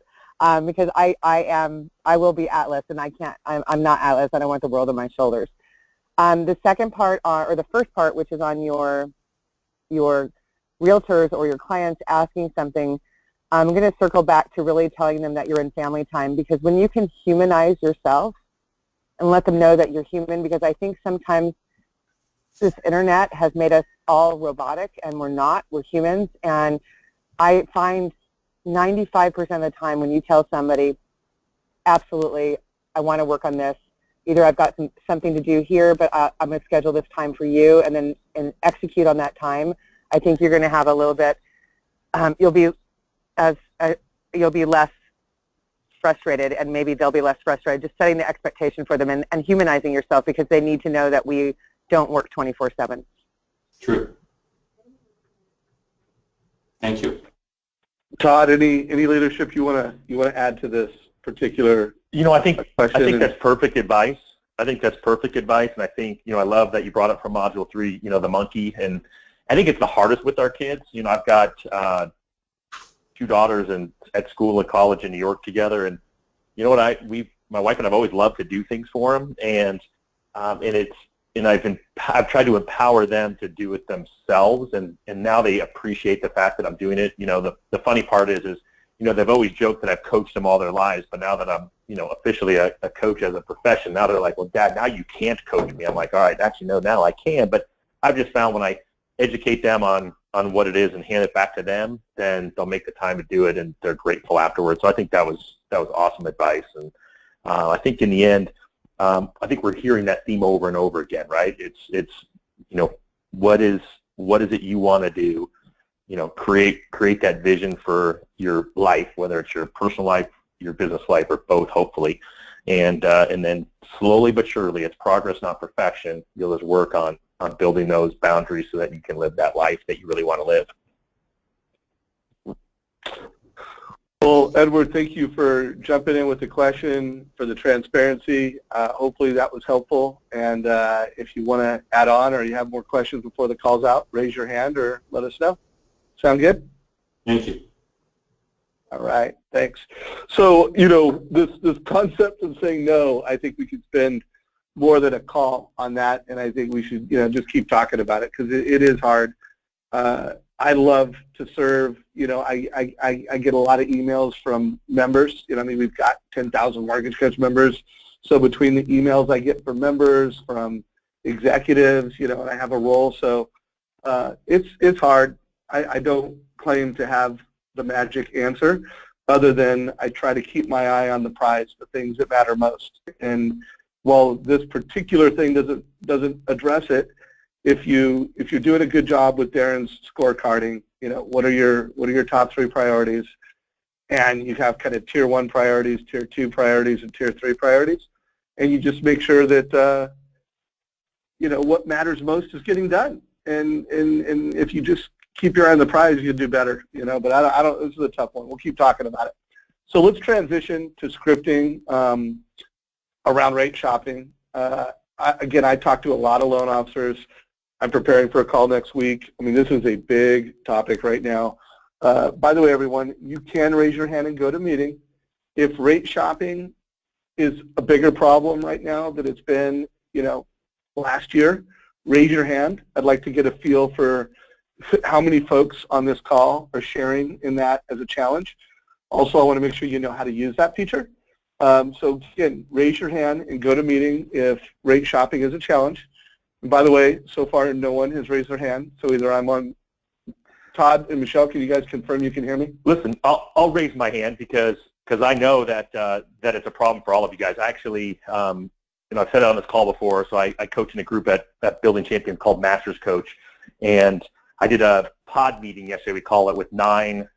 Because I will be Atlas, and I'm not Atlas. I don't want the world on my shoulders. The second part, or the first part, which is on your realtors or your clients asking something, I'm going to circle back to really telling them that you're in family time, because when you can humanize yourself and let them know that you're human, because I think sometimes this internet has made us all robotic, and we're not. We're humans, and I find 95% of the time when you tell somebody, absolutely, I want to work on this, either I've got something to do here, but I'm going to schedule this time for you, and execute on that time, I think you're going to have a little bit, you'll be less frustrated, and maybe they'll be less frustrated, just setting the expectation for them and humanizing yourself, because they need to know that we don't work 24/7. True. Thank you. Todd, any leadership you want to add to this particular I think question? that's perfect advice. I think that's perfect advice, and I think I love that you brought up from module 3, the monkey, and I think it's the hardest with our kids. You know, I've got 2 daughters at school and college in New York together, and you know what, my wife and I've always loved to do things for them, and I've tried to empower them to do it themselves, and now they appreciate the fact that I'm doing it. You know, the funny part is you know, they've always joked that I've coached them all their lives, but now that I'm, you know, officially a coach as a profession, now they're like, well, Dad, now you can't coach me. I'm like, all right, actually, no, now I can. But I've just found when I educate them on what it is and hand it back to them, then they'll make the time to do it, and they're grateful afterwards. So I think that was awesome advice. And I think in the end, I think we're hearing that theme over and over again, right? It's you know, what is it you want to do? You know, create that vision for your life, whether it's your personal life, your business life, or both, hopefully. And then slowly but surely, it's progress, not perfection. You'll just work on building those boundaries so that you can live that life that you really want to live. Well, Edward, thank you for jumping in with the question, for the transparency. Hopefully that was helpful. And if you want to add on or you have more questions before the call's out, raise your hand or let us know. Sound good? Thank you. All right, thanks. So, you know, this concept of saying no, I think we could spend more than a call on that, and I think we should, you know, just keep talking about it because it is hard. I love to serve. You know, I get a lot of emails from members. You know, I mean, we've got 10,000 Mortgage Coach members. So between the emails I get from members, from executives, you know, and I have a role. So it's hard. I don't claim to have the magic answer other than I try to keep my eye on the prize, the things that matter most. And while this particular thing doesn't address it, if you're doing a good job with Darren's scorecarding, you know, what are your top 3 priorities, and you have kind of tier 1 priorities, tier 2 priorities, and tier 3 priorities, and you just make sure that you know, what matters most is getting done. And if you just keep your eye on the prize, you'll do better, you know, but I don't, this is a tough one. We'll keep talking about it. So let's transition to scripting around rate shopping. Again, I talk to a lot of loan officers. I'm preparing for a call next week. I mean, this is a big topic right now. By the way, everyone, you can raise your hand and go to meeting. If rate shopping is a bigger problem right now than it's been, you know, last year, raise your hand. I'd like to get a feel for how many folks on this call are sharing in that as a challenge. Also, I want to make sure you know how to use that feature. So again, raise your hand and go to meeting if rate shopping is a challenge. And by the way, so far no one has raised their hand, so either I'm on. Todd and Michele, can you guys confirm you can hear me? Listen, I'll raise my hand because I know that it's a problem for all of you guys. I actually, you know, I've said it on this call before, so I coach in a group at Building Champion called Masters Coach, and I did a pod meeting yesterday, we call it, with nine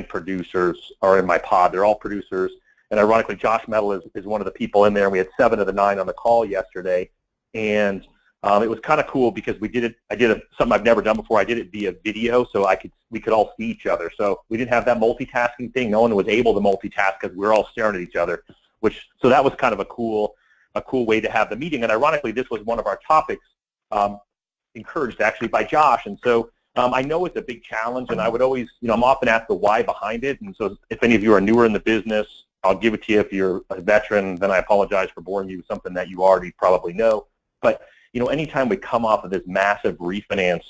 producers are in my pod. They're all producers. And ironically, Josh Metal is one of the people in there, and we had 7 of the 9 on the call yesterday. And it was kind of cool because I did something I've never done before. I did it via video, so we could all see each other. So we didn't have that multitasking thing. No one was able to multitask because we were all staring at each other. So that was kind of a cool way to have the meeting. And ironically, this was one of our topics, encouraged actually by Josh. And so I know it's a big challenge, and I would always, you know, I'm often asked the why behind it. And so if any of you are newer in the business, I'll give it to you. If you're a veteran, then I apologize for boring you with something that you already probably know. But, you know, anytime we come off of this massive refinance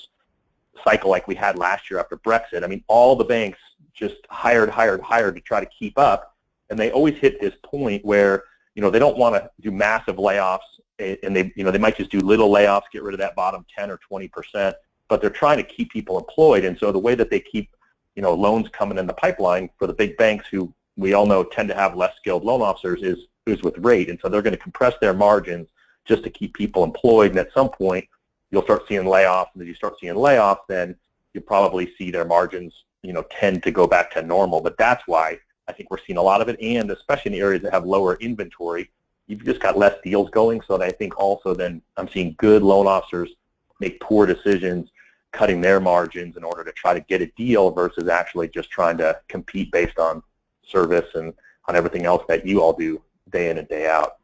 cycle like we had last year after Brexit, I mean, all the banks just hired to try to keep up. And they always hit this point where, you know, they don't want to do massive layoffs, and they might just do little layoffs, get rid of that bottom 10 or 20%, but they're trying to keep people employed. And so the way that they keep, you know, loans coming in the pipeline for the big banks, who we all know tend to have less skilled loan officers, is with rate. And so they're going to compress their margins just to keep people employed. And at some point, you'll start seeing layoffs. And as you start seeing layoffs, then you'll probably see their margins, you know, tend to go back to normal. But that's why I think we're seeing a lot of it, and especially in the areas that have lower inventory, you've just got less deals going. So I think also then I'm seeing good loan officers make poor decisions, cutting their margins in order to try to get a deal versus actually just trying to compete based on service and on everything else that you all do day in and day out.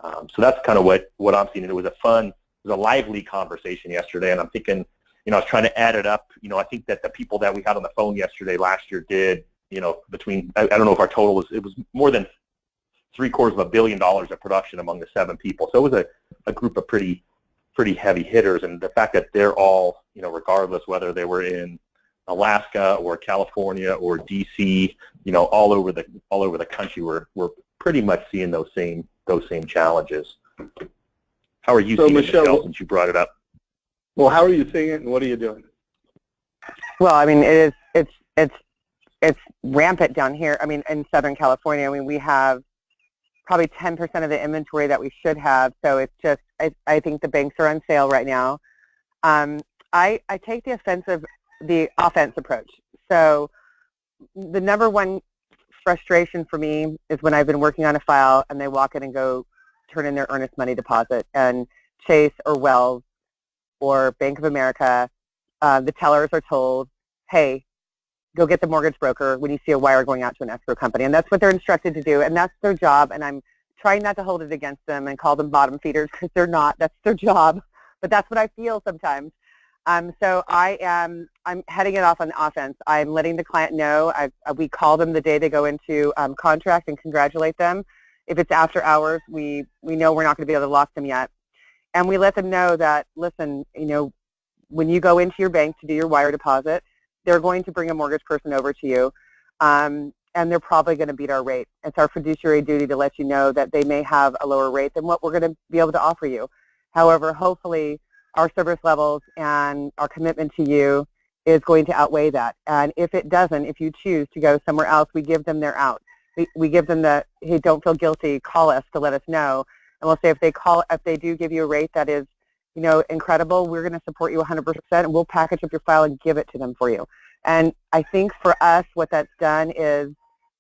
So that's kind of what I'm seeing. It was a lively conversation yesterday, and I'm thinking, I was trying to add it up. I think that the people that we had on the phone yesterday last year did, between, I don't know if our total was, it was more than $750 million of production among the 7 people. So it was a group of pretty heavy hitters, and the fact that they're all, regardless whether they were in Alaska or California or DC, all over the country, we're pretty much seeing those same challenges. How are you seeing it, Michele, since you brought it up? Well, how are you seeing it, and what are you doing? Well, I mean, it's rampant down here. I mean, in Southern California, I mean, we have probably 10% of the inventory that we should have. So it's just, I think the banks are on sale right now. I take the offense approach. So the number one frustration for me is when I've been working on a file and they walk in and go turn in their earnest money deposit, and Chase or Wells or Bank of America, the tellers are told, hey, go get the mortgage broker when you see a wire going out to an escrow company. And that's what they're instructed to do, and that's their job. And I'm trying not to hold it against them and call them bottom feeders, because they're not. That's their job. But that's what I feel sometimes. So I'm heading it off on offense. I'm letting the client know. We call them the day they go into contract and congratulate them. If it's after hours, we know we're not going to be able to lock them yet. And we let them know that, listen, when you go into your bank to do your wire deposit, they're going to bring a mortgage person over to you, and they're probably going to beat our rate. It's our fiduciary duty to let you know that they may have a lower rate than what we're going to be able to offer you. However, hopefully, our service levels and our commitment to you is going to outweigh that. And if it doesn't, if you choose to go somewhere else, we give them their out. We give them the, hey, don't feel guilty, call us to let us know. And we'll say if they do give you a rate that is, incredible, we're going to support you 100%, and we'll package up your file and give it to them for you. And I think for us, what that's done is,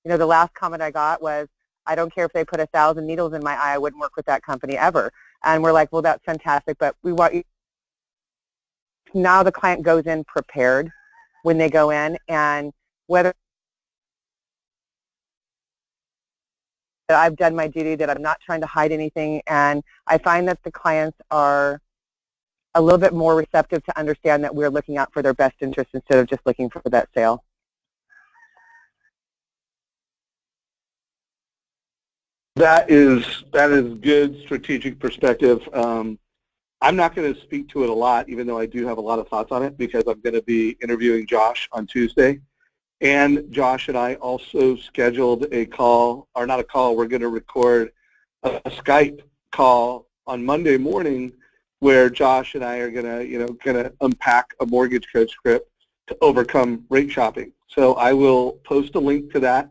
the last comment I got was, I don't care if they put 1,000 needles in my eye, I wouldn't work with that company ever. And we're like, well, that's fantastic, but we want you. Now the client goes in prepared when they go in, and whether I've done my duty, that I'm not trying to hide anything, and I find that the clients are a little bit more receptive to understand that we're looking out for their best interest instead of just looking for that sale. That is good strategic perspective. I'm not going to speak to it a lot, even though I do have a lot of thoughts on it, because I'm going to be interviewing Josh on Tuesday. And Josh and I also scheduled a call, or not a call, we're going to record a Skype call on Monday morning, where Josh and I are going to unpack a mortgage coach script to overcome rate shopping. So I will post a link to that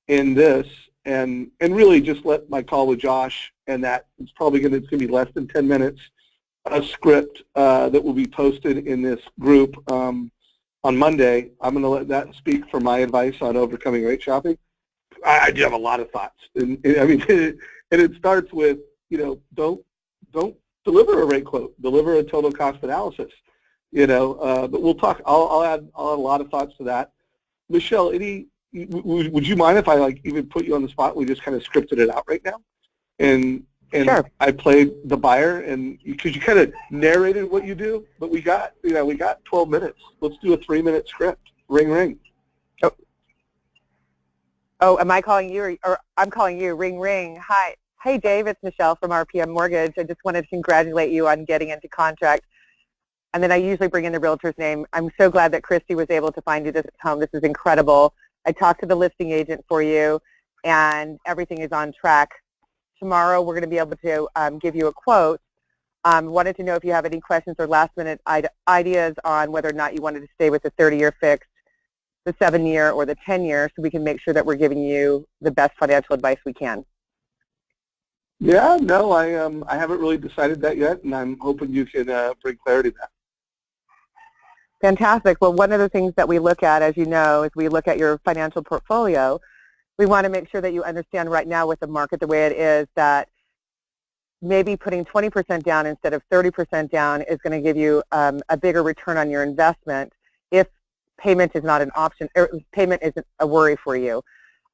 in this, and really just let my call with Josh, and that it's probably going to be less than 10 minutes, a script that will be posted in this group on Monday. I'm going to let that speak for my advice on overcoming rate shopping. I do have a lot of thoughts, and it starts with, don't deliver a rate quote, deliver a total cost analysis, but we'll talk. I'll add a lot of thoughts to that. Michele, would you mind if I even put you on the spot? We just kind of scripted it out right now, and sure. I played the buyer, and because you kind of narrated what you do, but we got 12 minutes. Let's do a 3-minute script. Ring, ring. Oh, am I calling you, or I'm calling you? Ring, ring. Hi. Hey, Dave, it's Michele from RPM Mortgage. I just wanted to congratulate you on getting into contract. And then I usually bring in the realtor's name. I'm so glad that Christy was able to find you this home. This is incredible. I talked to the listing agent for you, and everything is on track. Tomorrow we're going to be able to give you a quote. Wanted to know if you have any questions or last-minute ideas on whether or not you wanted to stay with the 30-year fixed, the 7-year, or the 10-year, so we can make sure that we're giving you the best financial advice we can. Yeah, no, I haven't really decided that yet, and I'm hoping you can bring clarity to that. Fantastic. Well, one of the things that we look at, as you know, is we look at your financial portfolio. We want to make sure that you understand right now with the market the way it is, that maybe putting 20% down instead of 30% down is going to give you a bigger return on your investment if payment is not an option, or payment isn't a worry for you.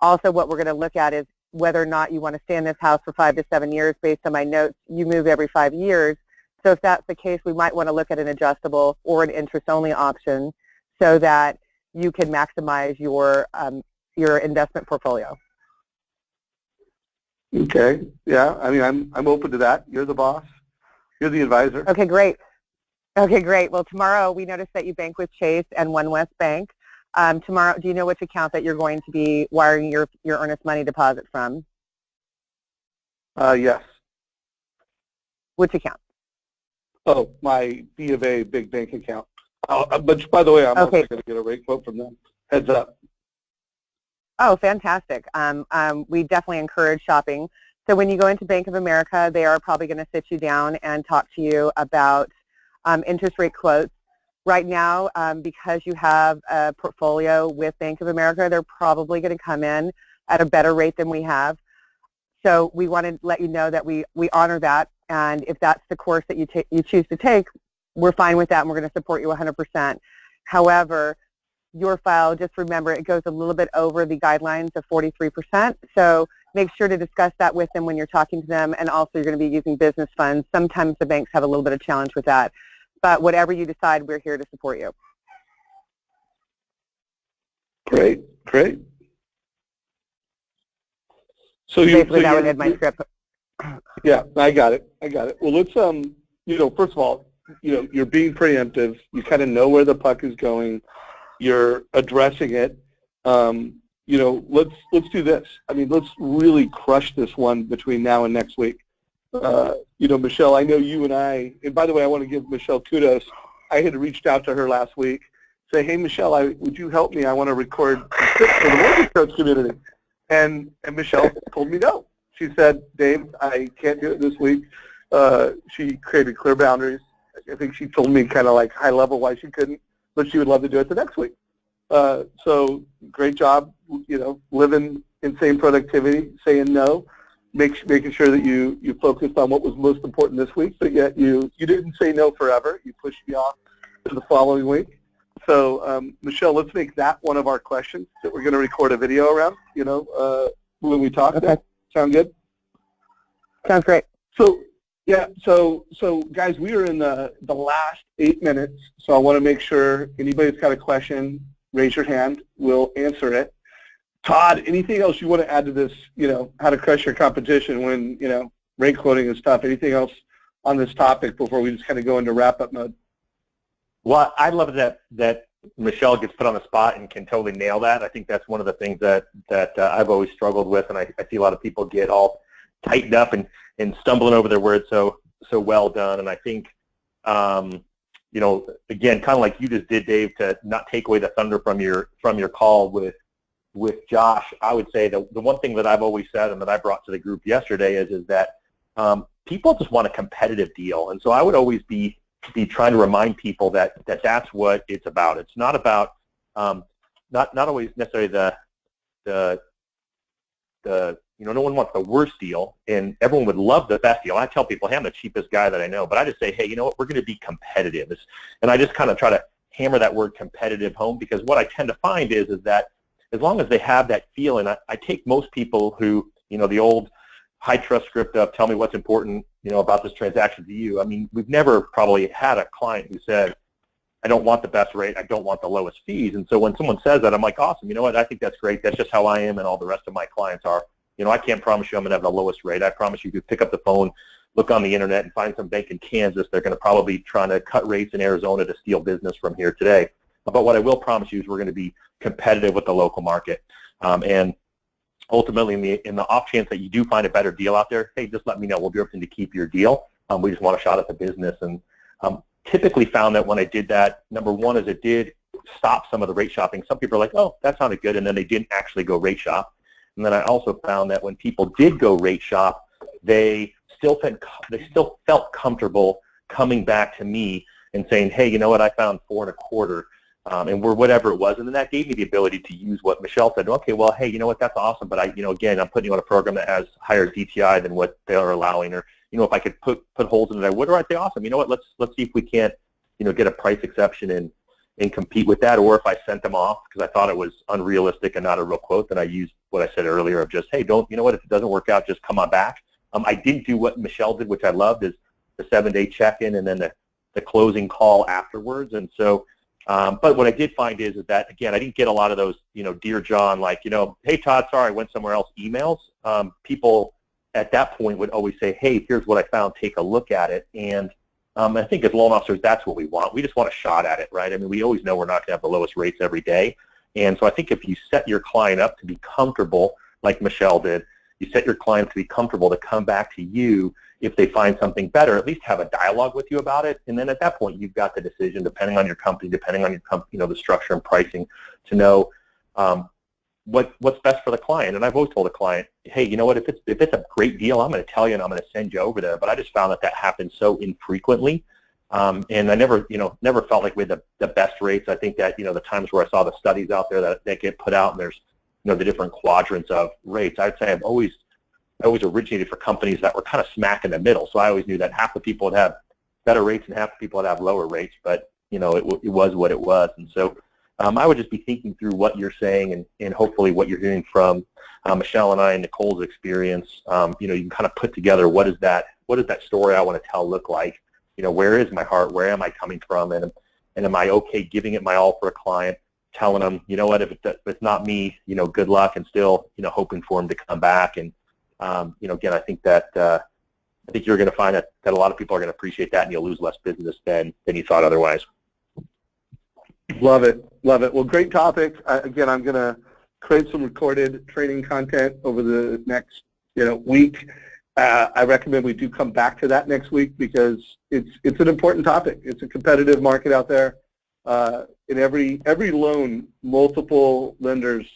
Also, what we're going to look at is whether or not you want to stay in this house for 5 to 7 years. Based on my notes, you move every 5 years. So if that's the case, we might want to look at an adjustable or an interest-only option so that you can maximize your investment portfolio. Okay. Yeah. I mean, I'm open to that. You're the boss. You're the advisor. Okay, great. Okay, great. Well, tomorrow we noticed that you bank with Chase and One West Bank. Tomorrow, do you know which account that you're going to be wiring your earnest money deposit from? Yes. Which account? Oh, my B of A big bank account. But by the way, I'm Okay. also going to get a rate quote from them. Heads up. Oh, fantastic. We definitely encourage shopping. So when you go into Bank of America, they are probably going to sit you down and talk to you about interest rate quotes. Right now, because you have a portfolio with Bank of America, they're probably going to come in at a better rate than we have. So we want to let you know that we honor that, and if that's the course that you choose to take, we're fine with that, and we're going to support you 100%. However, your file, just remember, it goes a little bit over the guidelines of 43%, so make sure to discuss that with them when you're talking to them, and also you're going to be using business funds. Sometimes the banks have a little bit of challenge with that, but whatever you decide, we're here to support you. Great. Great. So basically that would end my script. Yeah, I got it. Well, let's first of all, you're being preemptive. You kind of know where the puck is going. You're addressing it. Let's do this. I mean, let's really crush this one between now and next week. Michele, I know you and by the way, I want to give Michele kudos. I had reached out to her last week, say, hey, Michele, would you help me? I want to record a script for the Mortgage Coach community. And Michele told me no. She said, Dave, I can't do it this week. She created clear boundaries. I think she told me kind of like high level why she couldn't, but she would love to do it the next week. So great job, living insane productivity, saying no, making sure that you focused on what was most important this week, but yet you didn't say no forever. You pushed me off to the following week. So Michele, let's make that one of our questions that we're going to record a video around, when we talk. Okay. Sound good? Sounds great. So yeah, so guys, we are in the last 8 minutes, so I want to make sure anybody's got a question, raise your hand, we'll answer it. Todd, anything else you want to add to this, how to crush your competition when, rate quoting is tough? Anything else on this topic before we just kind of go into wrap-up mode? Well, I love that Michele gets put on the spot and can totally nail that. I think that's one of the things that I've always struggled with, and I see a lot of people get all tightened up and stumbling over their words. So well done. And I think, again, kind of like you just did, Dave, to not take away the thunder from your call with Josh, I would say that the one thing that I've always said and that I brought to the group yesterday is that people just want a competitive deal. And so I would always be trying to remind people that that's what it's about. It's not about not always necessarily the no one wants the worst deal, and everyone would love the best deal. I tell people, hey, I'm the cheapest guy that I know, but I just say, hey, you know what, we're going to be competitive. And I just kind of try to hammer that word competitive home, because what I tend to find is that as long as they have that feeling, I take most people who, the old high trust script of tell me what's important, about this transaction to you. I mean, we've never probably had a client who said, I don't want the best rate, I don't want the lowest fees. And so when someone says that, I'm like, awesome, you know what, I think that's great. That's just how I am and all the rest of my clients are. I can't promise you I'm going to have the lowest rate. I promise you if you pick up the phone, look on the internet, and find some bank in Kansas, they're going to probably be trying to cut rates in Arizona to steal business from here today. But what I will promise you is we're going to be competitive with the local market. And ultimately, in the off chance that you do find a better deal out there, hey, just let me know. We'll do everything to keep your deal. We just want a shot at the business. And typically found that when I did that, number one is it did stop some of the rate shopping. Some people are like, oh, that sounded good, and then they didn't actually go rate shop. And then I also found that when people did go rate shop, they still felt comfortable coming back to me and saying, hey, you know what, I found 4 1/4. And we're whatever it was, and then that gave me the ability to use what Michele said. Okay, well, hey, you know what, that's awesome, but again, I'm putting you on a program that has higher DTI than what they are allowing, or if I could put holes in it, I would. Or I'd say, awesome, you know what, let's see if we can't, get a price exception and compete with that. Or if I sent them off because I thought it was unrealistic and not a real quote, then I used what I said earlier of just, hey, if it doesn't work out, just come on back. I didn't do what Michele did, which I loved, is the 7-day check-in and then the closing call afterwards. And so, but what I did find is that, again, I didn't get a lot of those, Dear John, like, hey, Todd, sorry, I went somewhere else emails. People at that point would always say, hey, here's what I found, take a look at it. And I think as loan officers, that's what we want. We just want a shot at it, right? I mean, we always know we're not going to have the lowest rates every day. And so I think if you set your client up to be comfortable, like Michele did, you set your client to be comfortable to come back to you if they find something better, at least have a dialogue with you about it. And then at that point, you've got the decision, depending on your company, the structure and pricing, to know what's best for the client. And I've always told a client, hey, you know what, if it's a great deal, I'm going to tell you and I'm going to send you over there. But I just found that happens so infrequently. And I never felt like we had the best rates. I think that, the times where I saw the studies out there that get put out and there's, the different quadrants of rates, I'd say I always originated for companies that were kind of smack in the middle. So I always knew that half the people would have better rates and half the people would have lower rates, but, it was what it was. And so I would just be thinking through what you're saying and hopefully what you're hearing from Michele and I and Nicole's experience. You can kind of put together what is that story I want to tell look like? Where is my heart? Where am I coming from? And am I okay giving it my all for a client, telling them, you know what, if it's not me, good luck, and still, hoping for them to come back. And, again, I think you're going to find that a lot of people are going to appreciate that, and you'll lose less business than you thought otherwise. Love it. Well, great topic. Again, I'm going to create some recorded training content over the next, week. I recommend we do come back to that next week because it's an important topic. It's a competitive market out there. In every loan, multiple lenders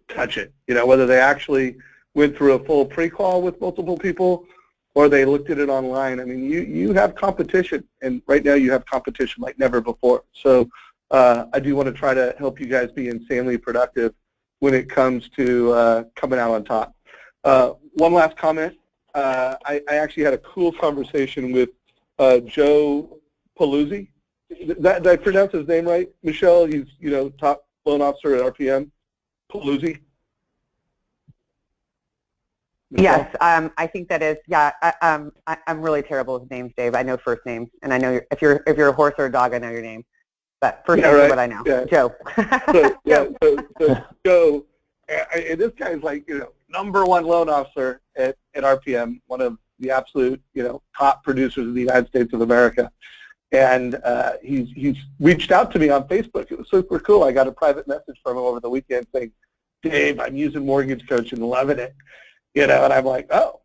touch it. Whether they actually went through a full pre-qual with multiple people or they looked at it online. I mean, you have competition, and right now you have competition like never before. So I do want to try to help you guys be insanely productive when it comes to coming out on top. One last comment. I actually had a cool conversation with Joe Paluzzi. Did I pronounce his name right? Michele, he's, top loan officer at RPM. Paluzzi? Yes, I think that is. Yeah, I'm really terrible with names, Dave. I know first names, and I know if you're a horse or a dog, I know your name. But first name is what I know. Yeah. Joe. So Joe, and this guy's like, #1 loan officer at RPM, one of the absolute, top producers in the United States of America. And he's reached out to me on Facebook. It was super cool. I got a private message from him over the weekend saying, Dave, I'm using Mortgage Coach and loving it. And I'm like, oh,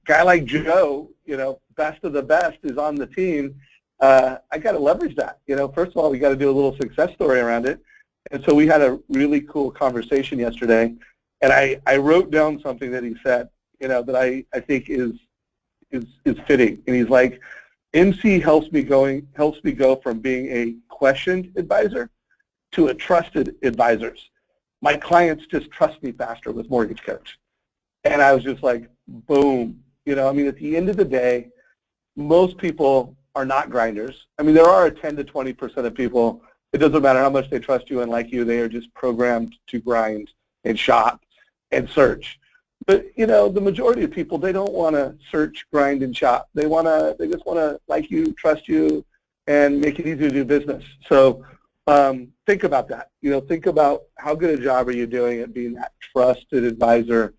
guy like Joe, best of the best is on the team. I got to leverage that. First of all, we got to do a little success story around it. And so we had a really cool conversation yesterday. And I wrote down something that he said, that I think is fitting. And he's like, MC helps me go from being a questioned advisor to a trusted advisor. My clients just trust me faster with Mortgage Coach. And I was just like, boom. At the end of the day, most people are not grinders. There are 10 to 20% of people, it doesn't matter how much they trust you and like you, they are just programmed to grind and shop and search. But, the majority of people, they don't want to search, grind, and shop. They just want to like you, trust you, and make it easy to do business. So think about that. Think about how good a job are you doing at being that trusted advisor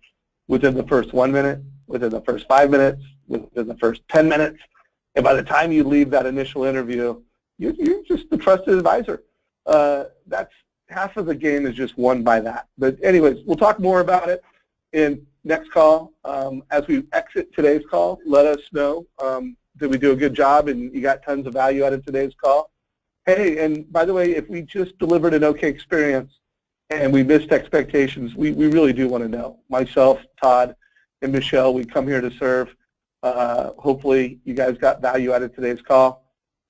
within the first 1 minute, within the first 5 minutes, within the first 10 minutes. And by the time you leave that initial interview, you're just the trusted advisor. That's half of the game is just won by that. But anyways, we'll talk more about it in next call. As we exit today's call, let us know, did we do a good job and you got tons of value out of today's call? Hey, and by the way, if we just delivered an okay experience and we missed expectations, we really do want to know. Myself, Todd, and Michele, we come here to serve. Hopefully you guys got value out of today's call.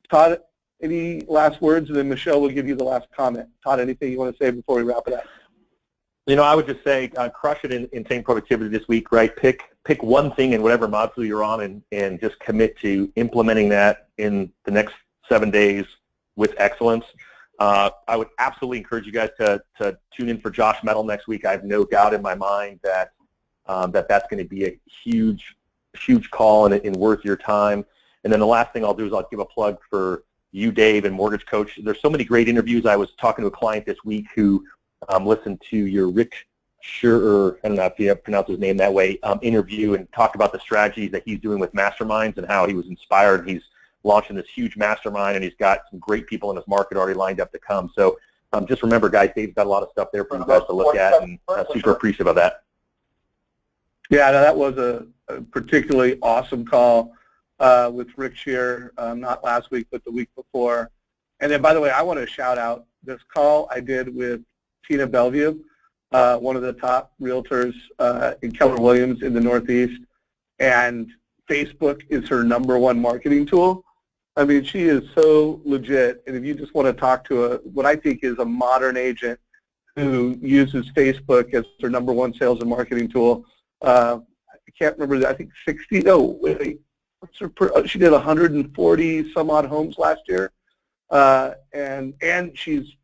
Todd, any last words? And then Michele will give you the last comment. Todd, anything you want to say before we wrap it up? I would just say crush it in Insane Productivity this week, right? Pick one thing in whatever module you're on and just commit to implementing that in the next 7 days with excellence. I would absolutely encourage you guys to tune in for Josh Metal next week. I have no doubt in my mind that that's going to be a huge call and worth your time. And then the last thing I'll do is I'll give a plug for you, Dave, and Mortgage Coach. There's so many great interviews. I was talking to a client this week who listened to your Rick Sure, I don't know if you pronounce his name that way, interview, and talked about the strategies that he's doing with masterminds and how he was inspired. He's launching this huge mastermind, and he's got some great people in his market already lined up to come. So just remember, guys, Dave's got a lot of stuff there for you guys to look at, and super appreciative of that. Yeah, no, that was a particularly awesome call with Rick Shear, not last week, but the week before. And then, by the way, I want to shout out this call I did with Tina Bellevue, one of the top realtors in Keller Williams in the Northeast, and Facebook is her #1 marketing tool. I mean, she is so legit, and if you just want to talk to what I think is a modern agent who uses Facebook as her #1 sales and marketing tool, I can't remember, I think 60, no, wait, she did 140 some odd homes last year, and she's